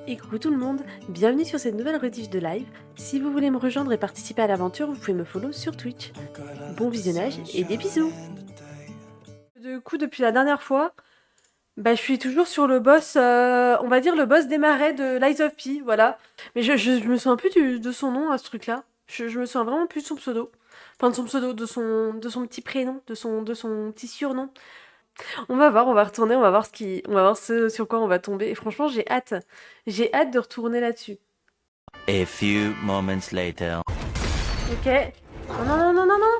Et coucou tout le monde, bienvenue sur cette nouvelle rediff de live. Si vous voulez me rejoindre et participer à l'aventure, vous pouvez me follow sur Twitch. Bon visionnage et des bisous. Du coup, depuis la dernière fois, je suis toujours sur le boss, on va dire le boss des marais de Lies of P, voilà. Mais je me souviens plus de son nom à ce truc-là. Je me souviens vraiment plus de son pseudo. Enfin, de son pseudo, de son petit prénom, de son petit surnom. On va voir, on va retourner, on va voir ce sur quoi on va tomber. Et franchement, j'ai hâte. J'ai hâte de retourner là-dessus. A few moments later. Ok. Non, non, non, non, non, non.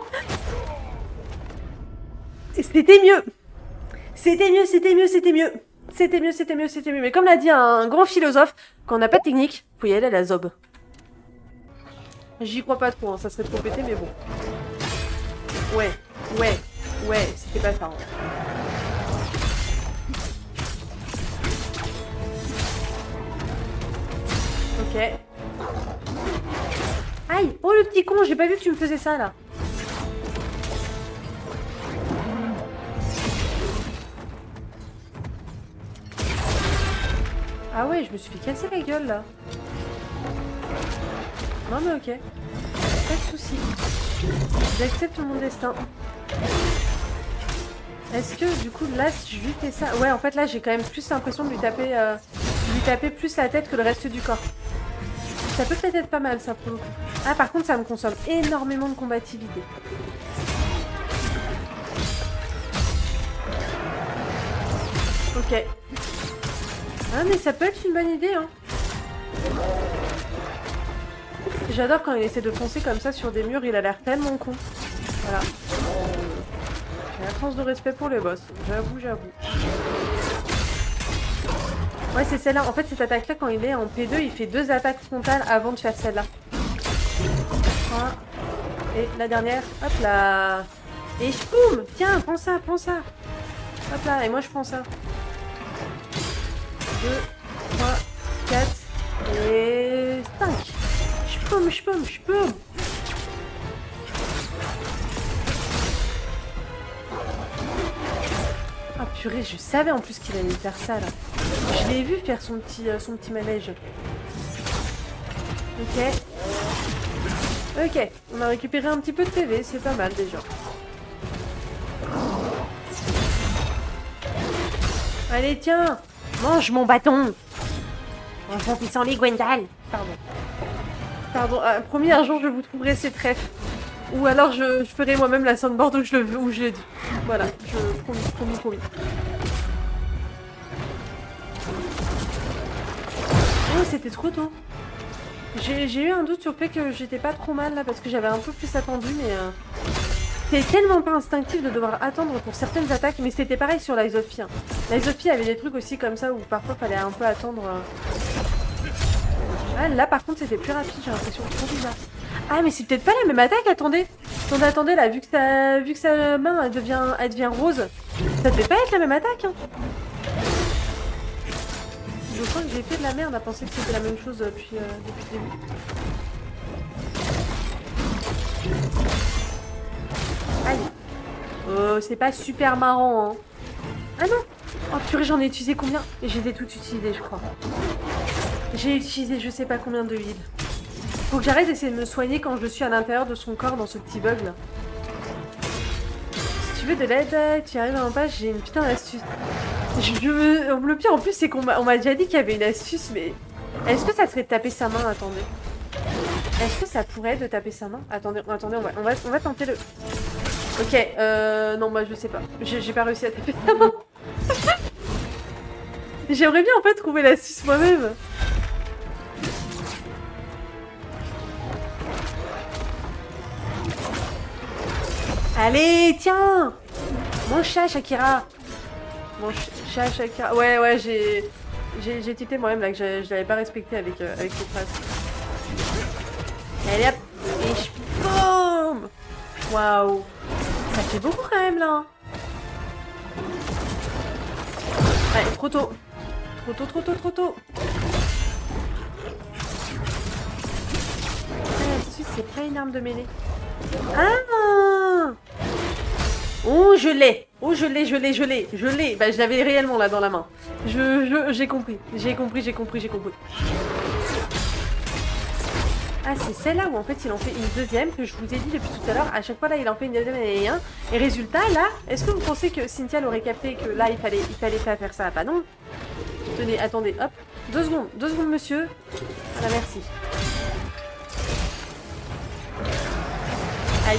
C'était mieux. C'était mieux, c'était mieux, c'était mieux. C'était mieux, c'était mieux, c'était mieux. Mais comme l'a dit un grand philosophe, quand on n'a pas de technique, faut y aller à la zob. J'y crois pas trop, hein, ça serait trop pété, mais bon. Ouais, c'était pas ça. Hein. Ok. Aïe! Oh le petit con, j'ai pas vu que tu me faisais ça là. Ah ouais, je me suis fait casser la gueule là. Non mais ok. Pas de soucis. J'accepte mon destin. Est-ce que du coup là si je lui fais ça... Ouais en fait là j'ai quand même plus l'impression de lui taper plus la tête que le reste du corps. Ça peut peut-être être pas mal ça pour le coup. Ah par contre ça me consomme énormément de combativité. Ok. Ah mais ça peut être une bonne idée hein. J'adore quand il essaie de foncer comme ça sur des murs, il a l'air tellement con. Voilà. J'ai la tranche de respect pour les boss, j'avoue. Ouais c'est celle-là, en fait cette attaque là quand il est en P2 il fait 2 attaques frontales avant de faire celle-là. Voilà. Et la dernière, hop là. Et boum. Tiens, prends ça. Hop là, et moi je prends ça. 2, 3, 4 et 5. Je peux. Ah purée, je savais en plus qu'il allait faire ça là. Je l'ai vu faire son petit manège. Ok, on a récupéré un petit peu de PV, c'est pas mal déjà. Allez tiens, mange mon bâton. Enfin puissant les Gwendal. Pardon, promis un jour je vous trouverai ces trèfles. Ou alors je ferai moi-même la soundboard où je l'ai dit. Voilà, promis. Oh c'était trop tôt. J'ai eu un doute sur le fait que j'étais pas trop mal là parce que j'avais un peu plus attendu mais c'est tellement pas instinctif de devoir attendre pour certaines attaques mais c'était pareil sur Lies of P. Hein. Lies of P avait des trucs aussi comme ça où parfois fallait un peu attendre. Ah, là par contre c'était plus rapide j'ai l'impression, trop bizarre. Ah mais c'est peut-être pas la même attaque, attendez là, vu que sa main elle devient rose, ça devait pas être la même attaque hein. Je crois que j'ai fait de la merde à penser que c'était la même chose depuis le début. Aïe. Oh, c'est pas super marrant, hein. Ah non. Oh purée, j'en ai utilisé combien? J'ai tout utilisé, je crois. J'ai utilisé je sais pas combien de huile. Faut que j'arrête d'essayer de me soigner quand je suis à l'intérieur de son corps dans ce petit bug là. Si tu veux de l'aide, tu arrives en page, j'ai une putain d'astuce. Le pire en plus c'est qu'on m'a déjà dit qu'il y avait une astuce, mais est-ce que ça serait de taper sa main? Attendez. Est-ce que ça pourrait être de taper sa main? Attendez, on va tenter le... Ok, non moi je sais pas. J'ai pas réussi à taper sa main. J'aimerais bien en fait trouver l'astuce moi-même. Allez, tiens! Mon chat, Shakira! Mon chat, Shakira. Ouais, j'ai typé moi-même là que je l'avais pas respecté avec cette phrase. Allez hop! Et boum! Waouh! Ça fait beaucoup quand même là! Ouais, trop tôt! Trop tôt! Ah, l'astuce, c'est pas une arme de mêlée. Ah! Oh, je l'ai! Oh, je l'ai. Bah, je l'avais réellement là dans la main. J'ai compris. Ah, c'est celle-là où en fait il en fait une deuxième que je vous ai dit depuis tout à l'heure. À chaque fois là, il en fait une deuxième et un. Et résultat, là, est-ce que vous pensez que Cynthia l'aurait capté que là, il fallait pas faire ça? Bah non. Tenez, attendez, hop. 2 secondes, monsieur. Voilà, merci. Aïe.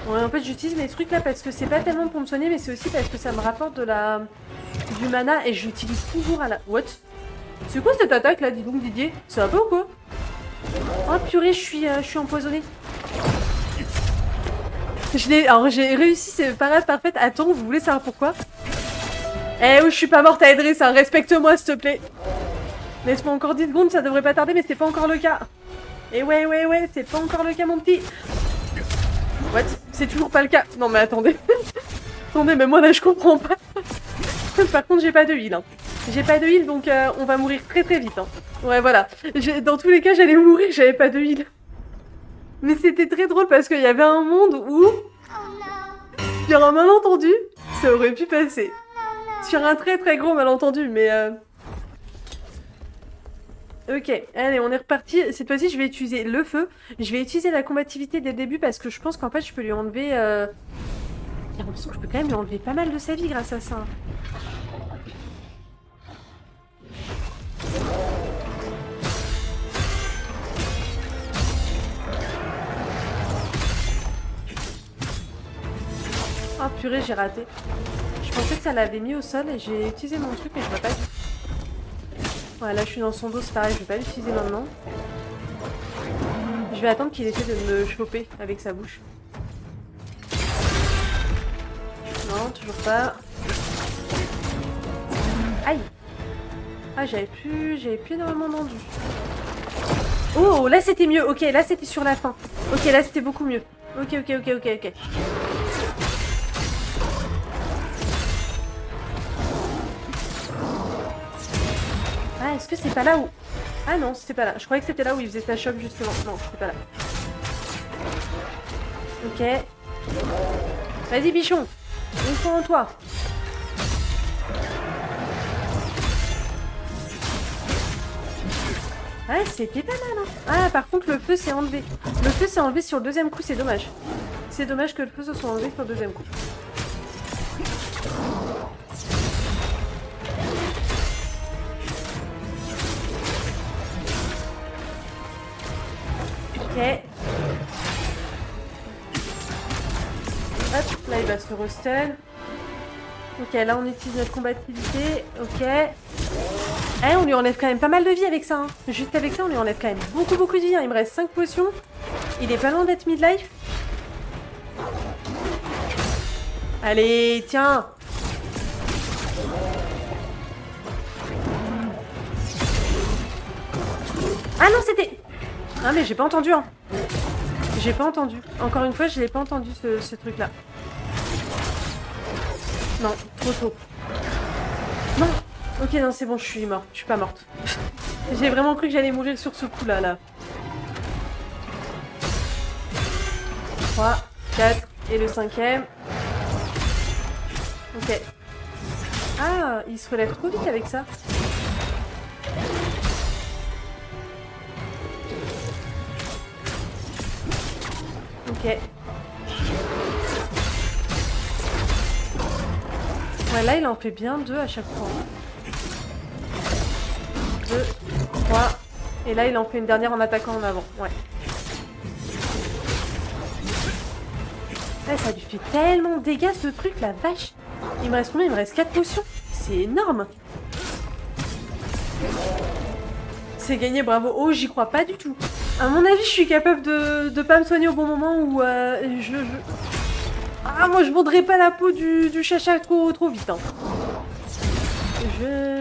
Ouais, en fait, j'utilise mes trucs là parce que c'est pas tellement pour me soigner, mais c'est aussi parce que ça me rapporte du mana et j'utilise toujours à la... What? C'est quoi cette attaque là, dis donc, Didier? Ça va pas ou quoi? Oh purée, je suis empoisonnée. Alors j'ai réussi, c'est parade parfaite. Attends, vous voulez savoir pourquoi? Eh oui, je suis pas morte à Edrissa, respecte-moi s'il te plaît. Laisse-moi encore 10 secondes, ça devrait pas tarder, mais c'est pas encore le cas. Et ouais, c'est pas encore le cas, mon petit. What? C'est toujours pas le cas. Non mais attendez. Attendez, mais moi là je comprends pas. Par contre, j'ai pas de heal. Hein. J'ai pas de heal, donc on va mourir très vite. Hein. Ouais, voilà. Dans tous les cas, j'allais mourir, j'avais pas de heal. Mais c'était très drôle parce qu'il y avait un monde où... Sur un malentendu, ça aurait pu passer. Sur un très gros malentendu, mais... Ok, allez, on est reparti. Cette fois-ci, je vais utiliser le feu. Je vais utiliser la combativité dès le début parce que je pense qu'en fait, je peux lui enlever... J'ai l'impression que je peux quand même lui enlever pas mal de sa vie grâce à ça. Oh purée, j'ai raté. Je pensais que ça l'avait mis au sol et j'ai utilisé mon truc mais je vois pas. Ouais, là je suis dans son dos, c'est pareil, je vais pas l'utiliser maintenant. Je vais attendre qu'il essaie de me choper avec sa bouche. Non, toujours pas. Aïe. Ah, j'avais plus énormément d'endu. Oh, là c'était mieux. Ok, là c'était sur la fin. Ok, là c'était beaucoup mieux. Ok. Ah, est-ce que c'est pas là où... Ah non, c'était pas là. Je croyais que c'était là où il faisait sa chope justement. Non, c'était pas là. Ok. Vas-y, bichon. On croit en toi. Ouais, c'était pas mal, hein. Ah, par contre, le feu s'est enlevé. Le feu s'est enlevé sur le deuxième coup, c'est dommage. C'est dommage que le feu se soit enlevé sur le deuxième coup. Ok. Hop, là il va se restun. Ok, là on utilise notre combativité. Ok. Eh, on lui enlève quand même pas mal de vie avec ça. Hein. Juste avec ça, on lui enlève quand même beaucoup de vie. Hein. Il me reste 5 potions. Il est pas loin d'être midlife. Allez, tiens. Ah non, c'était... Ah mais j'ai pas entendu, hein. J'ai pas entendu. Encore une fois, je l'ai pas entendu, ce truc-là. Non, trop tôt. Non. Ok, non, c'est bon, je suis morte. Je suis pas morte. J'ai vraiment cru que j'allais mourir sur ce coup-là, là. 3, 4, et le 5e. Ok. Ah, il se relève trop vite avec ça. Ok. Ouais, là, il en fait bien 2 à chaque fois. 2, 3. Et là, il en fait une dernière en attaquant en avant. Ouais. Ouais, ça lui fait tellement de dégâts, ce truc, la vache. Il me reste combien? Il me reste 4 potions. C'est énorme. C'est gagné, bravo. Oh, j'y crois pas du tout. À mon avis, je suis capable de pas me soigner au bon moment où Ah, moi, je voudrais pas la peau du chacha trop vite. Hein.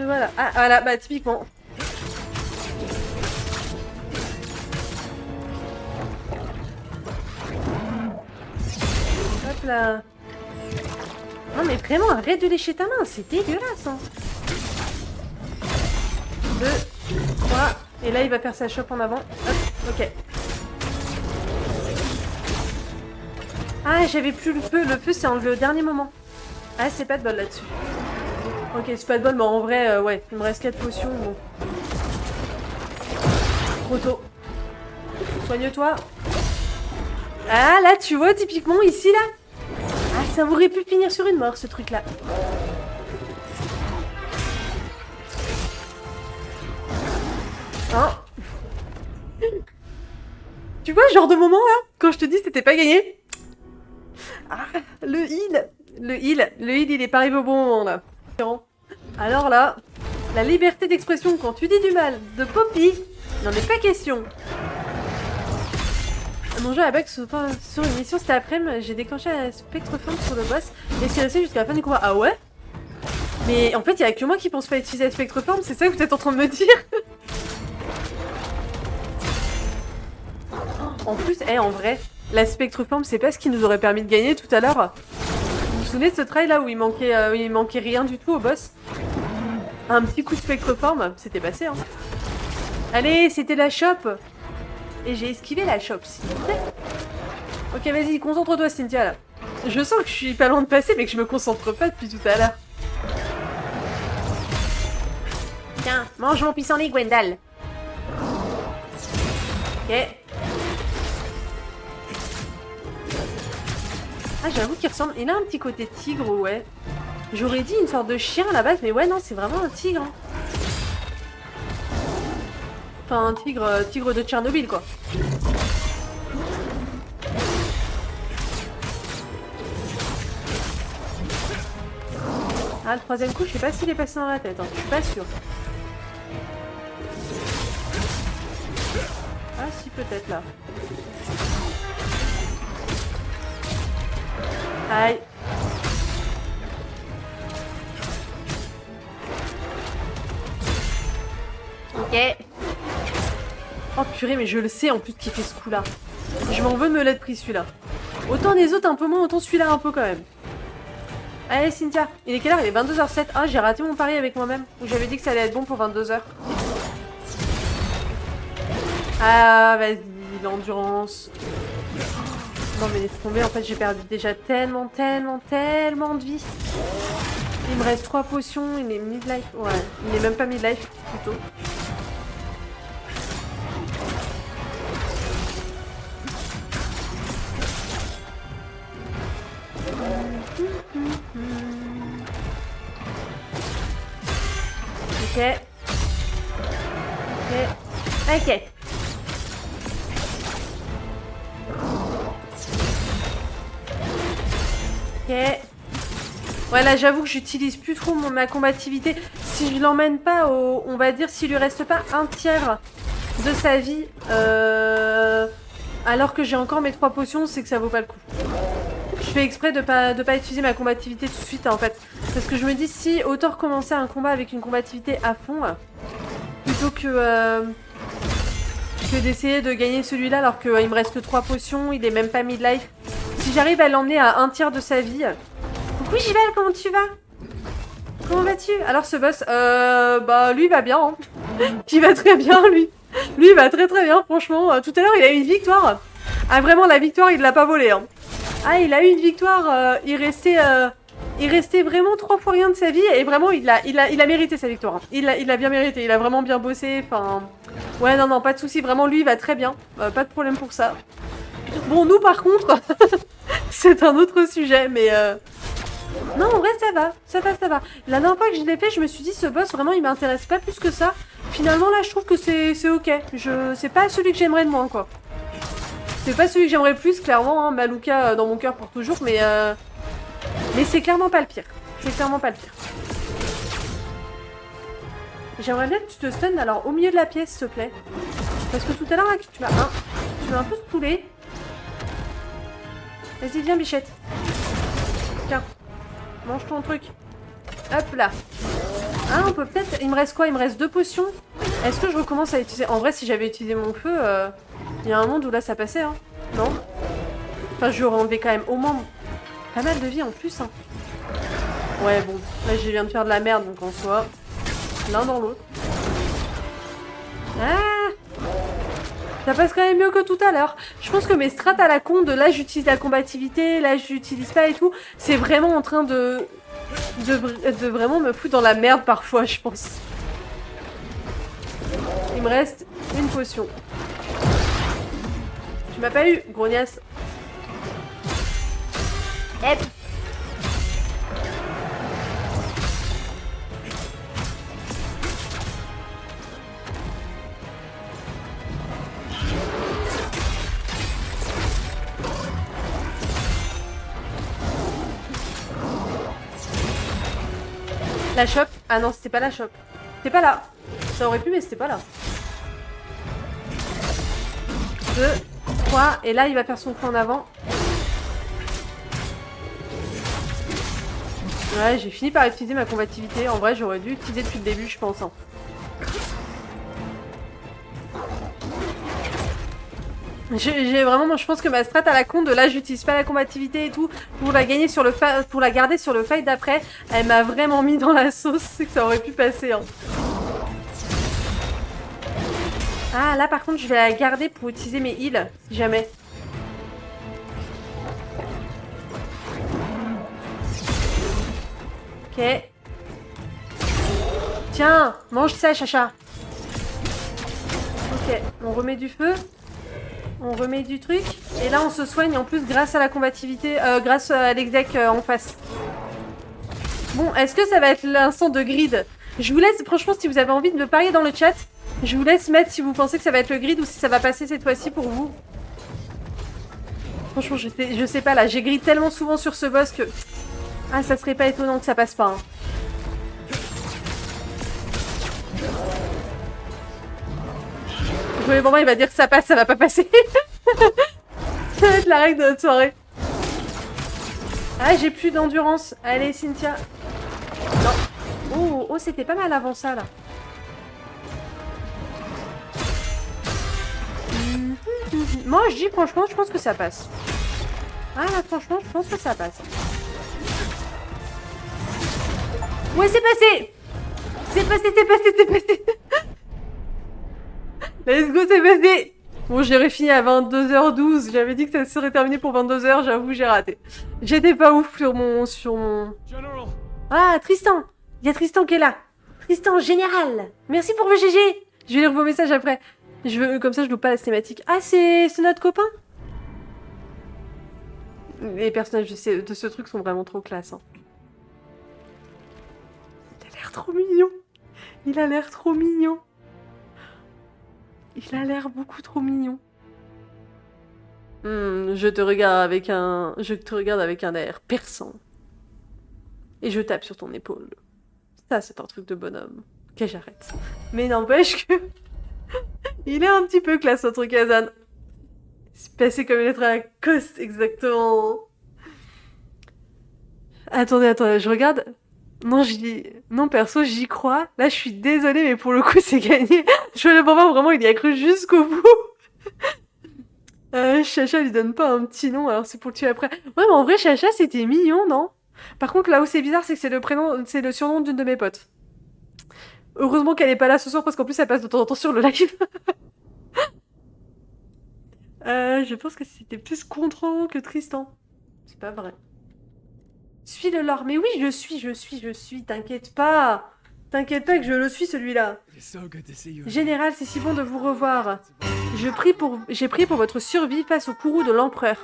Voilà. Ah, voilà, bah, typiquement. Hop là. Non, mais vraiment, arrête de lécher ta main. C'est dégueulasse. Hein. 2, 3. Et là, il va faire sa chope en avant. Hop, ok. Ah, j'avais plus le feu. Le feu, c'est enlevé au dernier moment. Ah, c'est pas de bol là-dessus. Ok, c'est pas de bol, mais en vrai, ouais, il me reste 4 potions. Bon. Trop tôt. Soigne-toi. Ah, là, tu vois, typiquement, ici, là. Ah, ça aurait pu finir sur une mort, ce truc-là. Hein? Tu vois, genre de moment, là, quand je te dis que c'était pas gagné. Ah, le heal. Le heal, il est pas arrivé au bon moment, là. Alors là, la liberté d'expression quand tu dis du mal de Poppy, n'en est pas question. Mon jeu à bac sur une mission cet après-midi, j'ai déclenché la spectroforme sur le boss et c'est resté jusqu'à la fin du combat. Ah ouais? Mais en fait, il y a que moi qui pense pas utiliser la spectroforme, c'est ça que vous êtes en train de me dire? En plus, en vrai, la spectroforme, c'est pas ce qui nous aurait permis de gagner tout à l'heure. Vous vous souvenez de ce trail là où il manquait rien du tout au boss? Un petit coup de spectroforme, c'était passé, hein. Allez, c'était la chope. Et j'ai esquivé la chope, s'il vous plaît. Ok, vas-y, concentre-toi, Cynthia, là. Je sens que je suis pas loin de passer, mais que je me concentre pas depuis tout à l'heure. Tiens, mange mon pissenlit, Gwendal. Ok. Ah, j'avoue qu'il ressemble... Il a un petit côté tigre, ouais. J'aurais dit une sorte de chien à la base, mais ouais, non, c'est vraiment un tigre. Hein. Enfin, un tigre de Tchernobyl, quoi. Ah, le troisième coup, je sais pas s'il est passé dans la tête, hein. Je suis pas sûre. Ah, si, peut-être, là. Aïe. Ok. Oh purée, mais je le sais en plus qu'il fait ce coup-là. Je m'en veux de me l'être pris celui-là. Autant les autres un peu moins, autant celui-là un peu quand même. Allez Cynthia, il est quelle heure? Il est 22h07. Ah, j'ai raté mon pari avec moi-même. J'avais dit que ça allait être bon pour 22h. Ah, vas-y, l'endurance. Non mais laisse tomber, en fait j'ai perdu déjà tellement de vie. Il me reste 3 potions, il est midlife. Ouais, il est même pas midlife, plutôt. Ok. Ok. Ok. Ok. Ouais, là, j'avoue que j'utilise plus trop ma combativité. Si je l'emmène pas au... On va dire, s'il lui reste pas un tiers de sa vie, alors que j'ai encore mes 3 potions, c'est que ça vaut pas le coup. Je fais exprès de pas utiliser ma combativité tout de suite, en fait. Parce que je me dis, si autant recommencer un combat avec une combativité à fond, plutôt que d'essayer de gagner celui-là alors qu'il me reste que 3 potions, il est même pas midlife. Si j'arrive à l'emmener à un tiers de sa vie... Coucou Gival, comment tu vas? Comment vas-tu? Alors ce boss, bah lui va bien, hein. Il va très bien, lui. Lui il va très bien, franchement. Tout à l'heure il a eu une victoire. Ah vraiment, la victoire il l'a pas volée, hein. Ah, il a eu une victoire, il restait vraiment 3 fois rien de sa vie et vraiment il a mérité sa victoire. Hein. Il l'a bien mérité, il a vraiment bien bossé, enfin... Ouais, non, pas de souci, vraiment lui il va très bien, pas de problème pour ça. Bon, nous par contre, c'est un autre sujet, mais... Non, en vrai ça va. La dernière fois que je l'ai fait, je me suis dit ce boss vraiment il m'intéresse pas plus que ça. Finalement là je trouve que c'est ok, c'est pas celui que j'aimerais de moins quoi. C'est pas celui que j'aimerais le plus, clairement, hein, Malouka dans mon cœur pour toujours, mais c'est clairement pas le pire. C'est clairement pas le pire. J'aimerais bien que tu te stuns alors au milieu de la pièce, s'il te plaît. Parce que tout à l'heure, tu m'as un peu stoulé. Vas-y, viens, bichette. Tiens, mange ton truc. Hop là. Ah, on peut peut-être... Il me reste quoi? Il me reste 2 potions. Est-ce que je recommence à utiliser... En vrai, si j'avais utilisé mon feu, il y a un monde où là, ça passait, hein. Non? Enfin, je lui aurais enlevé quand même au moins pas mal de vie en plus, hein. Ouais, bon. Là, je viens de faire de la merde, donc en soi... L'un dans l'autre. Ah! Ça passe quand même mieux que tout à l'heure. Je pense que mes strats à la con de là j'utilise la combativité, là j'utilise pas et tout, c'est vraiment en train de vraiment me foutre dans la merde parfois, je pense. Il me reste une potion. Tu m'as pas eu, grognasse. Hep. La chope. Ah non, c'était pas la chope. C'était pas là. Ça aurait pu, mais c'était pas là. 2, 3, et là il va faire son coup en avant. Ouais, j'ai fini par utiliser ma combativité. En vrai, j'aurais dû utiliser depuis le début, je pense. Hein. J'ai vraiment, je pense que ma strat à la con de là, j'utilise pas la combativité et tout pour la gagner sur le pour la garder sur le fight d'après. Elle m'a vraiment mis dans la sauce, c'est que ça aurait pu passer. Hein. Ah, là par contre, je vais la garder pour utiliser mes heals, si jamais. Ok. Tiens, mange ça, Chacha. Ok, on remet du feu. On remet du truc. Et là, on se soigne en plus grâce à la combativité, grâce à l'exec en face. Bon, est-ce que ça va être l'instant de grid? Je vous laisse, franchement, si vous avez envie de me parler dans le chat, je vous laisse mettre si vous pensez que ça va être le grid ou si ça va passer cette fois-ci pour vous. Franchement, je sais pas là, j'ai grid tellement souvent sur ce boss que... Ah, ça serait pas étonnant que ça passe pas. Hein. Le moment il va dire que ça passe, ça va pas passer. Ça va être la règle de notre soirée. Ah, j'ai plus d'endurance. Allez, Cynthia. Non. Oh, c'était pas mal avant ça, là. Moi, je dis franchement, je pense que ça passe. Ah, là, franchement, je pense que ça passe. Ouais, c'est passé. C'est passé. Let's go, c'est passé. Bon, j'aurais fini à 22h12. J'avais dit que ça serait terminé pour 22h. J'avoue, j'ai raté. J'étais pas ouf sur mon... Ah, Tristan. Il y a Tristan qui est là. Tristan, général. Merci pour le GG. Je vais lire vos messages après. Comme ça, je loupe pas la cinématique. Ah, c'est notre copain. Les personnages de ce truc sont vraiment trop classe. Hein. Il a l'air trop mignon. Il a l'air trop mignon. Il a l'air beaucoup trop mignon. Je te regarde avec un air perçant. Et je tape sur ton épaule. Ça, c'est un truc de bonhomme. Ok, j'arrête. Mais n'empêche que... Il est un petit peu classe, notre Kazan. C'est passé comme une lettre à la coste, exactement. Attendez, je regarde... Non, perso, j'y crois. Là, je suis désolée, mais pour le coup, c'est gagné. Je vois le moment, vraiment, il y a cru jusqu'au bout. Chacha lui donne pas un petit nom, alors c'est pour le tuer après. Ouais, mais en vrai, Chacha, c'était mignon, non? Par contre, là où c'est bizarre, c'est que c'est le surnom d'une de mes potes. Heureusement qu'elle est pas là ce soir, parce qu'en plus, elle passe de temps en temps sur le live. Je pense que c'était plus Contran que Tristan. C'est pas vrai. Suis le lore. Mais oui, je suis. T'inquiète pas. T'inquiète pas que je le suis, celui-là. Général, c'est si bon de vous revoir. J'ai prié pour votre survie face au courroux de l'empereur.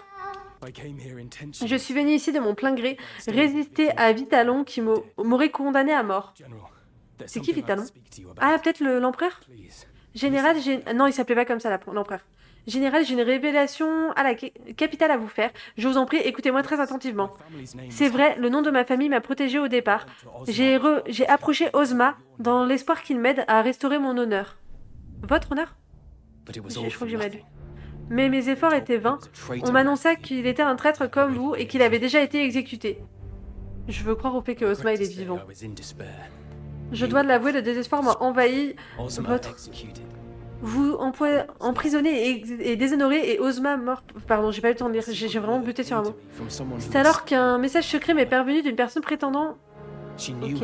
Je suis venu ici de mon plein gré, résister à Vitalon qui m'aurait condamné à mort. C'est qui Vitalon? Ah, peut-être l'empereur? Général, non, il s'appelait pas comme ça, l'empereur. Général, j'ai une révélation à la capitale à vous faire. Je vous en prie, écoutez-moi très attentivement. C'est vrai, le nom de ma famille m'a protégée au départ. J'ai approché Ozma dans l'espoir qu'il m'aide à restaurer mon honneur. Votre honneur? Je crois que j'ai mal lu. Mais mes efforts étaient vains. On m'annonça qu'il était un traître comme vous et qu'il avait déjà été exécuté. Je veux croire au fait que Ozma il est vivant. Je dois l'avouer, le désespoir m'a envahi. Vous emprisonnez et déshonoré et Ozma mort... Pardon, j'ai pas eu le temps de lire, j'ai vraiment buté sur un mot. C'est alors qu'un message secret m'est parvenu d'une personne prétendant... Ok.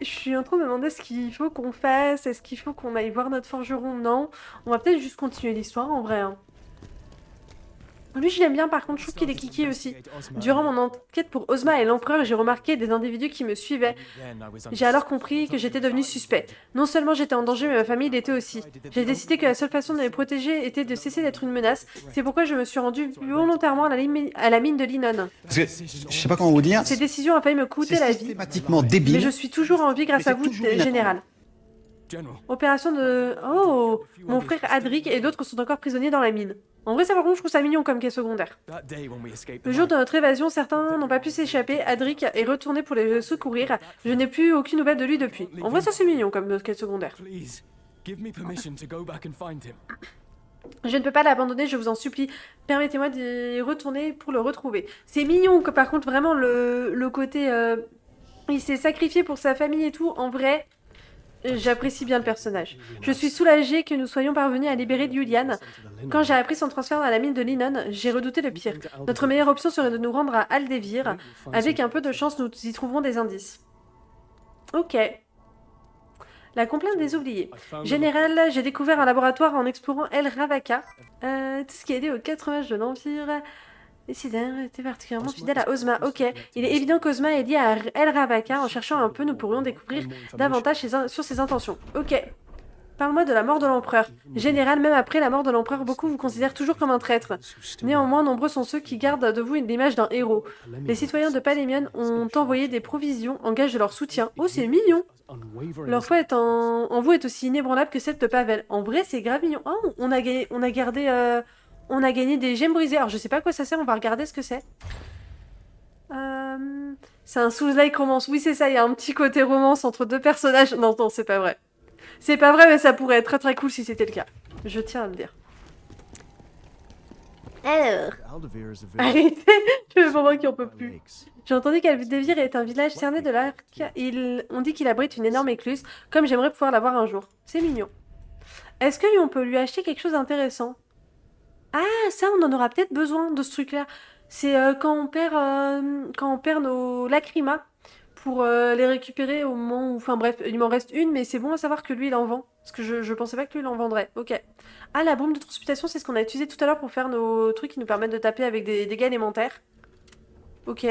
Je suis en train de me demander ce qu'il faut qu'on fasse. Est-ce qu'il faut qu'on aille voir notre forgeron? Non. On va peut-être juste continuer l'histoire en vrai. Hein. Lui, je l'aime bien, par contre, je trouve qu'il est kiki aussi. Durant mon enquête pour Ozma et l'Empereur, j'ai remarqué des individus qui me suivaient. J'ai alors compris que j'étais devenu suspect. Non seulement j'étais en danger, mais ma famille l'était aussi. J'ai décidé que la seule façon de les protéger était de cesser d'être une menace. C'est pourquoi je me suis rendu volontairement à la mine de Linon. Parce que, je sais pas comment vous dire, Cette décision a failli me coûter c'est la vie, systématiquement mais débile. je suis toujours en vie grâce à Mais c'est vous, toujours Général. Opération de... Oh, mon frère Adric et d'autres sont encore prisonniers dans la mine. En vrai, ça par contre, je trouve ça mignon comme quai secondaire. Le jour de notre évasion, certains n'ont pas pu s'échapper. Adric est retourné pour les secourir. Je n'ai plus aucune nouvelle de lui depuis. En vrai, ça c'est mignon comme notre quai secondaire. Je ne peux pas l'abandonner, je vous en supplie. Permettez-moi d'y retourner pour le retrouver. C'est mignon que par contre, vraiment, le côté... il s'est sacrifié pour sa famille et tout. En vrai... J'apprécie bien le personnage. Je suis soulagée que nous soyons parvenus à libérer Julian. Quand j'ai appris son transfert à la mine de Linon, j'ai redouté le pire. Notre meilleure option serait de nous rendre à Aldevir. Avec un peu de chance, nous y trouverons des indices. Ok. La complainte des oubliés. Général, j'ai découvert un laboratoire en explorant El Ravaka. Tout ce qui a aidé au 80 de l'Empire... Décideur était particulièrement fidèle à Ozma. Ok, il est évident qu'Ozma est lié à El Ravaka. En cherchant un peu, nous pourrions découvrir davantage sur ses intentions. Ok. Parle-moi de la mort de l'empereur. Général, même après la mort de l'empereur, beaucoup vous considèrent toujours comme un traître. Néanmoins, nombreux sont ceux qui gardent de vous l'image d'un héros. Les citoyens de Palémion ont envoyé des provisions en gage de leur soutien. Oh, c'est mignon! Leur foi en vous est aussi inébranlable que celle de Pavel. En vrai, c'est grave mignon. Oh, on a gagné des gemmes brisées. Alors, je sais pas à quoi ça sert, on va regarder ce que c'est. C'est un Souls-like romance. Oui, c'est ça, il y a un petit côté romance entre deux personnages. Non, non, c'est pas vrai. C'est pas vrai, mais ça pourrait être très très cool si c'était le cas. Je tiens à le dire. Alors... Arrêtez. Je fais pour moi qui en peut plus. J'ai entendu qu'Aldevir est un village cerné de l'arc. On dit qu'il abrite une énorme écluse, comme j'aimerais pouvoir l'avoir un jour. C'est mignon. Est-ce que on peut lui acheter quelque chose d'intéressant? Ah, ça, on en aura peut-être besoin de ce truc-là. C'est quand on perd nos lacrymas pour les récupérer au moment où... Enfin bref, il m'en reste une, mais c'est bon à savoir que lui, il en vend. Parce que je pensais pas que lui, il en vendrait. Ok. Ah, la bombe de transmutation, c'est ce qu'on a utilisé tout à l'heure pour faire nos trucs qui nous permettent de taper avec des dégâts élémentaires. Ok.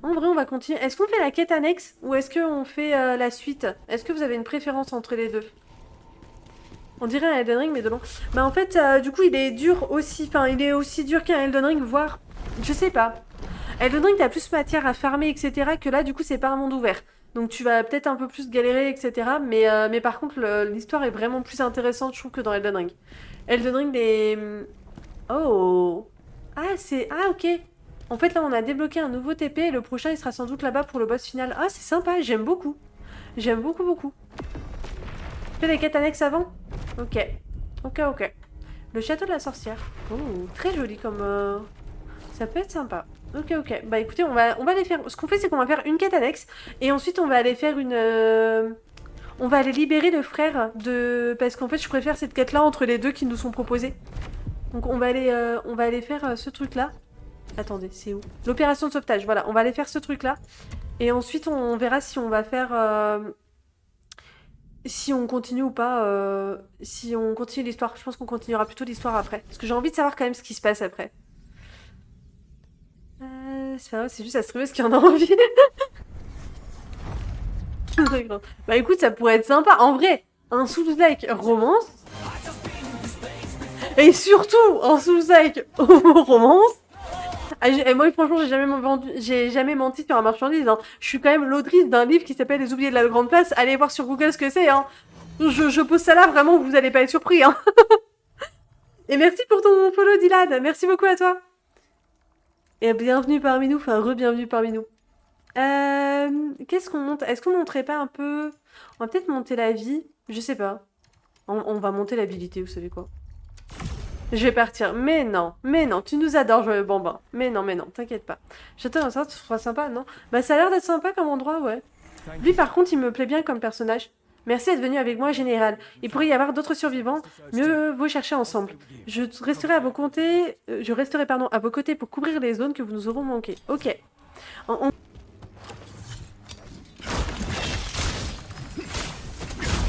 En vrai, on va continuer. Est-ce qu'on fait la quête annexe ou est-ce qu'on fait la suite? Est-ce que vous avez une préférence entre les deux? On dirait un Elden Ring, mais de long. Bah en fait, du coup, il est dur aussi. Enfin, il est aussi dur qu'un Elden Ring, voire... Je sais pas. Elden Ring, t'as plus matière à farmer, etc. Que là, du coup, c'est pas un monde ouvert. Donc tu vas peut-être un peu plus galérer, etc. Mais par contre, l'histoire est vraiment plus intéressante, je trouve, que dans Elden Ring. Elden Ring, des... Oh. Ah, c'est... Ah, ok. En fait, là, on a débloqué un nouveau TP. Et le prochain, il sera sans doute là-bas pour le boss final. Ah, c'est sympa, j'aime beaucoup. J'aime beaucoup, beaucoup. Fais les quêtes annexes avant? Ok. Ok, ok. Le château de la sorcière. Oh, très joli comme... Ça peut être sympa. Ok, ok. Bah écoutez, on va aller faire... Ce qu'on fait, c'est qu'on va faire une quête annexe. Et ensuite, on va aller faire une... On va aller libérer le frère de... Parce qu'en fait, je préfère cette quête-là entre les deux qui nous sont proposées. Donc on va aller faire ce truc-là. Attendez, c'est où? L'opération de sauvetage, voilà. On va aller faire ce truc-là. Et ensuite, on verra si on va faire... Si on continue ou pas, si on continue l'histoire. Je pense qu'on continuera plutôt l'histoire après. Parce que j'ai envie de savoir quand même ce qui se passe après. C'est pas vrai, c'est juste à streamer ce qui en a envie. Bah écoute, ça pourrait être sympa. En vrai, un Souls-like romance. Et surtout, un Souls-like romance. Et moi, franchement, j'ai jamais menti sur un marchandise. Hein. Je suis quand même l'autrice d'un livre qui s'appelle Les Oubliés de la Grande Place. Allez voir sur Google ce que c'est. Hein. Je pose ça là, vraiment, vous allez pas être surpris. Hein. Et merci pour ton follow, Dylan. Merci beaucoup à toi. Et bienvenue parmi nous. Enfin, re-bienvenue parmi nous. Qu'est-ce qu'on monte? Est-ce qu'on monterait pas un peu... On va peut-être monter la vie. Je sais pas. On va monter l'habilité, vous savez quoi. Je vais partir. Mais non, tu nous adores, Joyeux Bambin. Mais non, t'inquiète pas. J'attends ça, ce sera sympa, non? Bah ça a l'air d'être sympa comme endroit, ouais. Lui, par contre, il me plaît bien comme personnage. Merci d'être venu avec moi, Général. Il pourrait y avoir d'autres survivants. Mieux vaut chercher ensemble. Je resterai à vos côtés, à vos côtés pour couvrir les zones que vous nous aurons manquées. Ok.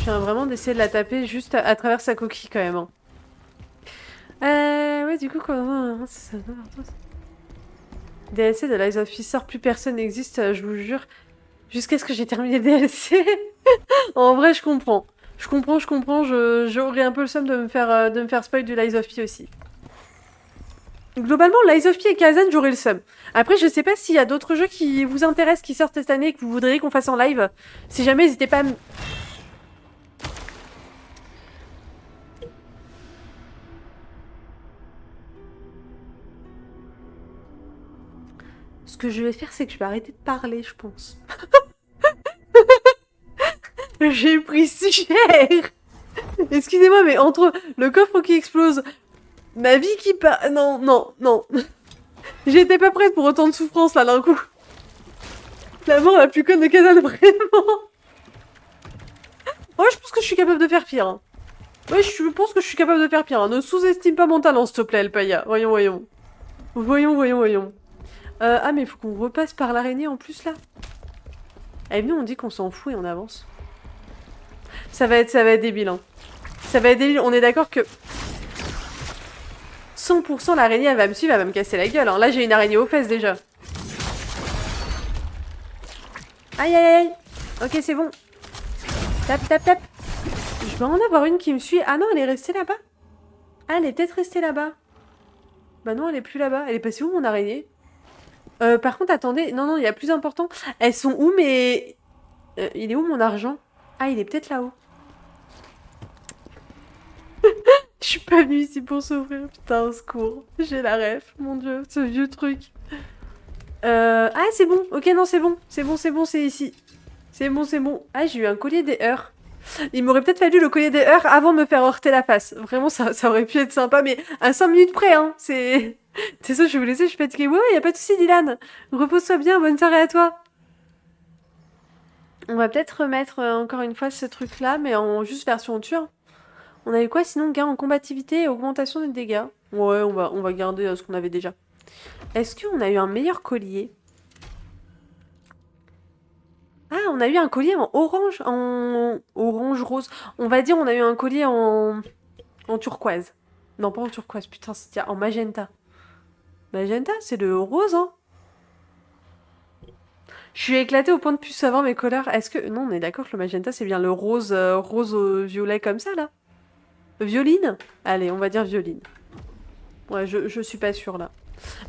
train vraiment d'essayer de la taper juste à travers sa coquille quand même. Hein. Ouais, du coup, comment... DLC de Lies of P sort, plus personne n'existe, je vous jure. Jusqu'à ce que j'ai terminé le DLC. En vrai, je comprends. Je comprends. J'aurais un peu le seum de me faire spoil du Lies of P aussi. Globalement, Lies of P et Kazan, j'aurais le seum. Après, je sais pas s'il y a d'autres jeux qui vous intéressent, qui sortent cette année et que vous voudriez qu'on fasse en live. Si jamais, n'hésitez pas à me... Ce que je vais faire, c'est que je vais arrêter de parler, je pense. J'ai pris si cher. Excusez-moi, mais entre le coffre qui explose, ma vie qui part... Non. J'étais pas prête pour autant de souffrance, là, d'un coup. La mort la plus conne de Kazan, vraiment. Ouais, je pense que je suis capable de faire pire. Hein. Ouais, je pense que je suis capable de faire pire. Hein. Ne sous-estime pas mon talent, s'il te plaît, Elpaya. Voyons. Ah, mais faut qu'on repasse par l'araignée en plus, là. Eh, nous, on dit qu'on s'en fout et on avance. Ça va être débile, hein. Ça va être débile. On est d'accord que... 100% l'araignée, elle va me suivre, elle va me casser la gueule. Hein. Là, j'ai une araignée aux fesses, déjà. Aïe. Ok, c'est bon. Tap. Je vais en avoir une qui me suit. Ah non, elle est restée là-bas. Ah, elle est peut-être restée là-bas. Bah non, elle est plus là-bas. Elle est passée où, mon araignée? Par contre, attendez. Non, il y a plus important. Elles sont où, mais... il est où, mon argent? Ah, il est peut-être là-haut. Je suis pas venue ici pour s'ouvrir. Putain, au secours. J'ai la ref, mon dieu. Ce vieux truc. Ah, c'est bon. Ok, non, c'est bon. C'est ici. C'est bon. Ah, j'ai eu un collier des heures. Il m'aurait peut-être fallu le collier des heures avant de me faire heurter la face. Vraiment, ça aurait pu être sympa, mais à 5 minutes près, hein. C'est ça, je vais vous laisser, je suis fatiguée. Ouais, y a pas de soucis, Dylan. Repose-toi bien, bonne soirée à toi. On va peut-être remettre encore une fois ce truc-là, mais en juste version tueur. On avait quoi sinon? Gain en combativité et augmentation des dégâts. Ouais, on va garder ce qu'on avait déjà. Est-ce qu'on a eu un meilleur collier? Ah, on a eu un collier en orange, en orange rose. On va dire on a eu un collier en turquoise. Non, pas en turquoise, putain, c'est en magenta. Magenta, c'est le rose, hein. Je suis éclatée au point de plus savoir mes couleurs. Est-ce que... Non, on est d'accord que le magenta, c'est bien le rose, rose au violet comme ça, là. Violine? Allez, on va dire violine. Ouais, je suis pas sûre, là.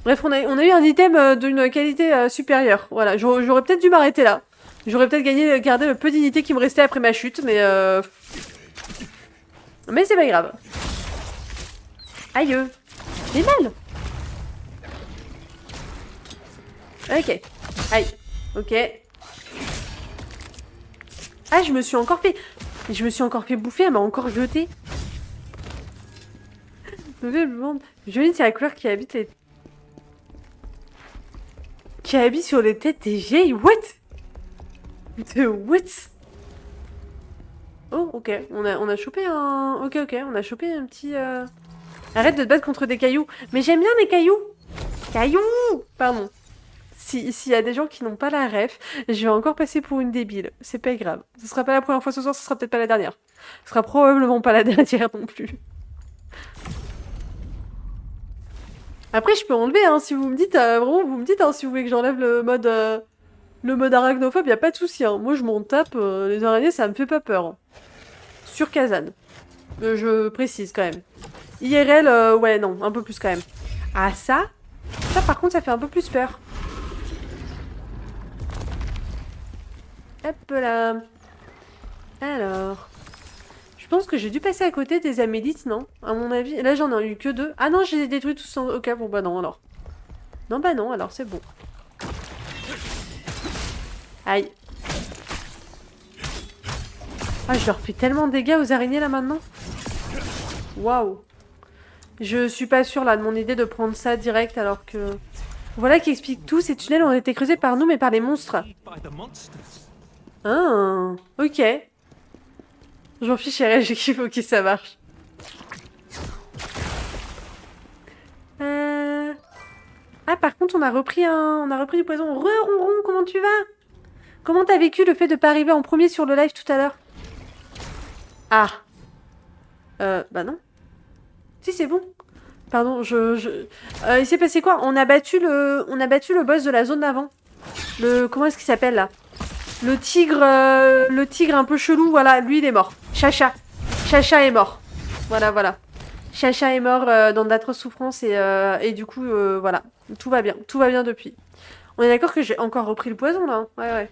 Bref, on a eu un item d'une qualité supérieure. Voilà, j'aurais peut-être dû m'arrêter là. J'aurais peut-être gardé le peu d'unité qui me restait après ma chute, mais... Mais c'est pas grave. Aïe. J'ai mal. Ok. Aïe. Ok. Ah, je me suis encore fait bouffer, elle m'a encore jeté. Violine, c'est la couleur qui habite les... Qui habite sur les têtes des vieilles. What? What? Oh, ok. On a chopé un... Ok. On a chopé un petit... Arrête de te battre contre des cailloux. Mais j'aime bien les cailloux. Cailloux! Pardon. S'il y a des gens qui n'ont pas la ref, je vais encore passer pour une débile. C'est pas grave. Ce sera pas la première fois ce soir, ce sera peut-être pas la dernière. Ce sera probablement pas la dernière non plus. Après, je peux enlever, hein, si vous me dites... vraiment, vous me dites, hein, si vous voulez que j'enlève le mode arachnophobe, y a pas de souci. Hein. Moi, je m'en tape. Les araignées, ça me fait pas peur. Sur Kazan. Je précise, quand même. IRL, ouais, non. Un peu plus, quand même. Ah, ça, par contre, ça fait un peu plus peur. Hop là. Alors... Je pense que j'ai dû passer à côté des amélites, non? À mon avis. Là, j'en ai eu que 2. Ah non, j'ai détruit tous sans... Ok, bon, bah non, alors. Non, bah non, alors c'est bon. Aïe. Ah, je leur fais tellement de dégâts aux araignées, là, maintenant. Waouh. Je suis pas sûre, là, de mon idée de prendre ça direct, alors que... Voilà qui explique tout. Ces tunnels ont été creusés par nous, mais par les monstres. Ah, ok. J'en fiche RL, j'ai kiffé, ok, ça marche. Ah, par contre, on a repris du poison. Ronron, comment tu vas? Comment t'as vécu le fait de pas arriver en premier sur le live tout à l'heure? Ah. Bah non. Si, c'est bon. Pardon, il s'est passé quoi? On a battu le boss de la zone d'avant. Comment est-ce qu'il s'appelle, là? Le tigre un peu chelou, voilà, lui, il est mort. Chacha. Chacha est mort. Voilà, voilà. Chacha est mort dans d'atroces souffrances et du coup, voilà. Tout va bien. Tout va bien depuis. On est d'accord que j'ai encore repris le poison, là, hein. Ouais, ouais.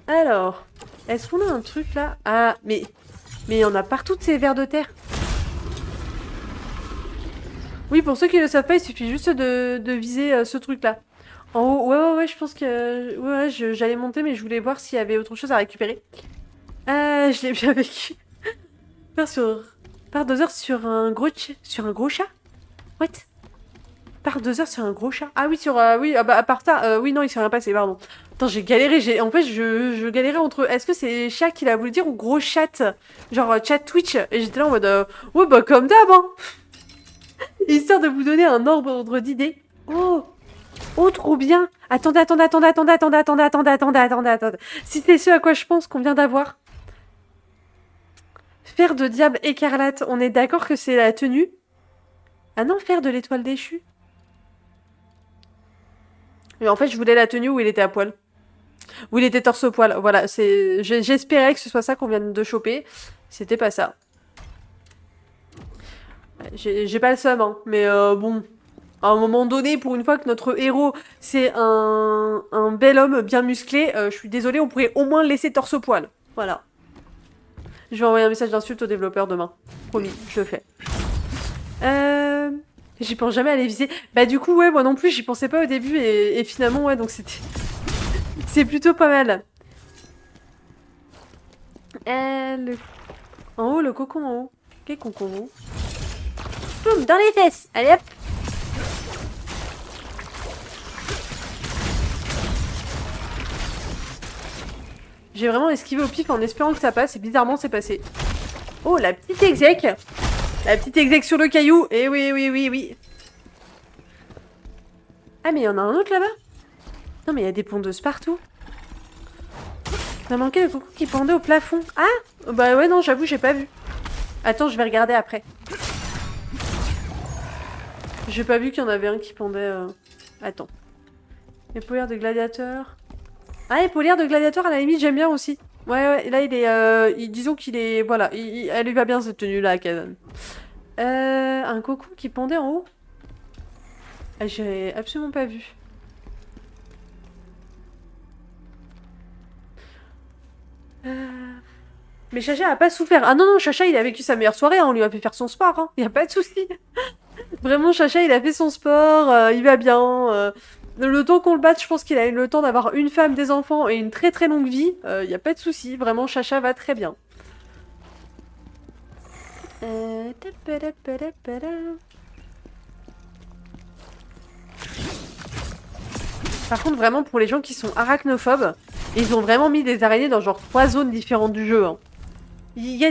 Alors, est-ce qu'on a un truc, là? Ah, mais il y en a partout de ces vers de terre. Oui, pour ceux qui ne le savent pas, il suffit juste de viser ce truc-là. En haut, ouais, je pense que... Ouais, j'allais monter, mais je voulais voir s'il y avait autre chose à récupérer. Je l'ai bien vécu. Par 2 heures sur un gros chat? What? Par 2 heures sur un gros chat? Ah oui, oui, bah à part ça, oui, non, il s'est rien passé, pardon. Attends, j'ai galéré, en fait, je galérais entre... Est-ce que c'est chat qu'il a voulu dire ou gros chat? Genre chat Twitch. Et j'étais là en mode... Ouais, bah comme d'hab, hein. Histoire de vous donner un ordre d'idée. Oh! Oh, trop bien! Attendez. Si c'est ce à quoi je pense qu'on vient d'avoir. Fer de diable écarlate. On est d'accord que c'est la tenue? Ah non, fer de l'étoile déchue. Mais en fait, je voulais la tenue où il était à poil. Où il était torse-poil. Voilà, j'espérais que ce soit ça qu'on vient de choper. C'était pas ça. J'ai pas le seum, hein. Mais bon... À un moment donné, pour une fois que notre héros, c'est un bel homme bien musclé, je suis désolée, on pourrait au moins le laisser torse-poil. Voilà. Je vais envoyer un message d'insulte aux développeurs demain. Promis, je le fais. J'y pense jamais à les viser. Bah du coup, ouais, moi non plus, j'y pensais pas au début, et finalement, ouais, donc c'était... C'est plutôt pas mal. En haut, le cocon en haut. Quel cocon en haut? Boum, dans les fesses. Allez hop. J'ai vraiment esquivé au pif en espérant que ça passe, et bizarrement c'est passé. Oh, la petite exec! La petite exec sur le caillou! Eh oui. Ah, mais il y en a un autre là-bas? Non, mais il y a des pondeuses partout. On a manqué le coucou qui pendait au plafond. Ah! Bah ouais, non, j'avoue, j'ai pas vu. Attends, je vais regarder après. J'ai pas vu qu'il y en avait un qui pendait... Attends. Épaulière de gladiateur... Ah, épaulière de gladiateur, à la limite, j'aime bien aussi. Ouais, là, il est... disons qu'il est... Voilà, elle lui va bien, cette tenue-là, à Kazan. Un cocon qui pendait en haut? Ah, j'ai absolument pas vu. Mais Chacha a pas souffert. Ah non, Chacha, il a vécu sa meilleure soirée, hein. On lui a fait faire son sport, hein. Y a pas de souci. Vraiment, Chacha, il a fait son sport, il va bien... Le temps qu'on le batte, je pense qu'il a eu le temps d'avoir une femme, des enfants et une très très longue vie. Y a pas de souci, vraiment, Chacha va très bien. Par contre, vraiment, pour les gens qui sont arachnophobes, ils ont vraiment mis des araignées dans genre 3 zones différentes du jeu, hein. Il y a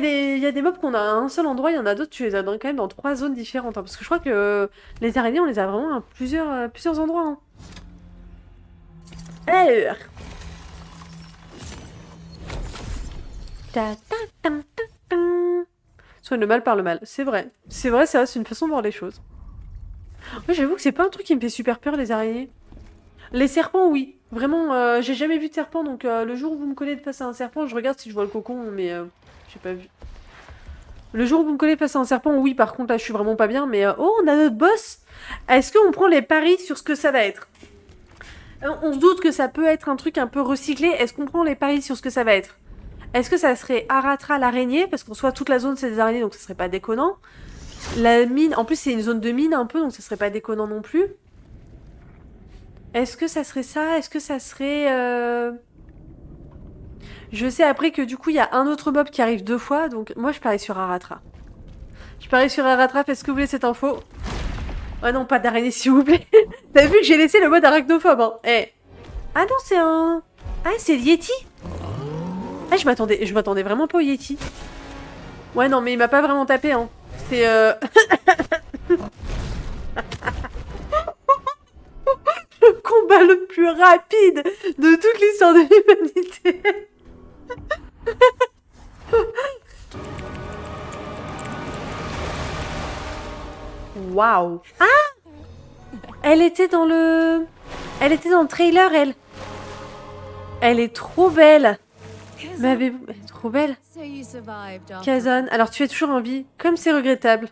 des mobs qu'on a à un seul endroit, il y en a d'autres, tu les as quand même dans 3 zones différentes, hein, parce que je crois que les araignées, on les a vraiment à plusieurs endroits, hein. Alors... Soigne le mal par le mal, c'est vrai. C'est vrai, c'est une façon de voir les choses. Moi, j'avoue que c'est pas un truc qui me fait super peur, les araignées. Les serpents, oui. Vraiment, j'ai jamais vu de serpent, donc le jour où vous me collez face à un serpent, je regarde si je vois le cocon, mais j'ai pas vu. Le jour où vous me collez face à un serpent, oui, par contre, là, je suis vraiment pas bien, mais... Oh, on a notre boss! Est-ce qu'on prend les paris sur ce que ça va être? On se doute que ça peut être un truc un peu recyclé. Est-ce qu'on prend les paris sur ce que ça va être? Est-ce que ça serait Aratra l'araignée? Parce qu'en soit, toute la zone, c'est des araignées, donc ça serait pas déconnant. La mine... En plus, c'est une zone de mine, un peu, donc ça serait pas déconnant non plus. Est-ce que ça serait ça? Est-ce que ça serait... Je sais après que du coup, il y a un autre mob qui arrive 2 fois, donc moi, je parie sur Aratra. Je parie sur Aratra, est-ce que vous voulez cette info? Oh non, pas d'araignée, s'il vous plaît. T'as vu que j'ai laissé le mode arachnophobe, hein? Eh. Ah non, c'est un... Ah, c'est le Yeti? Ah, je m'attendais vraiment pas au Yeti. Ouais, non, mais il m'a pas vraiment tapé, hein. C'est... Le combat le plus rapide de toute l'histoire de l'humanité. Waouh. Ah! Elle était dans le... Elle était dans le trailer, elle. Elle est trop belle. Mais elle est trop belle. Kazan, alors tu es toujours en vie. Comme c'est regrettable.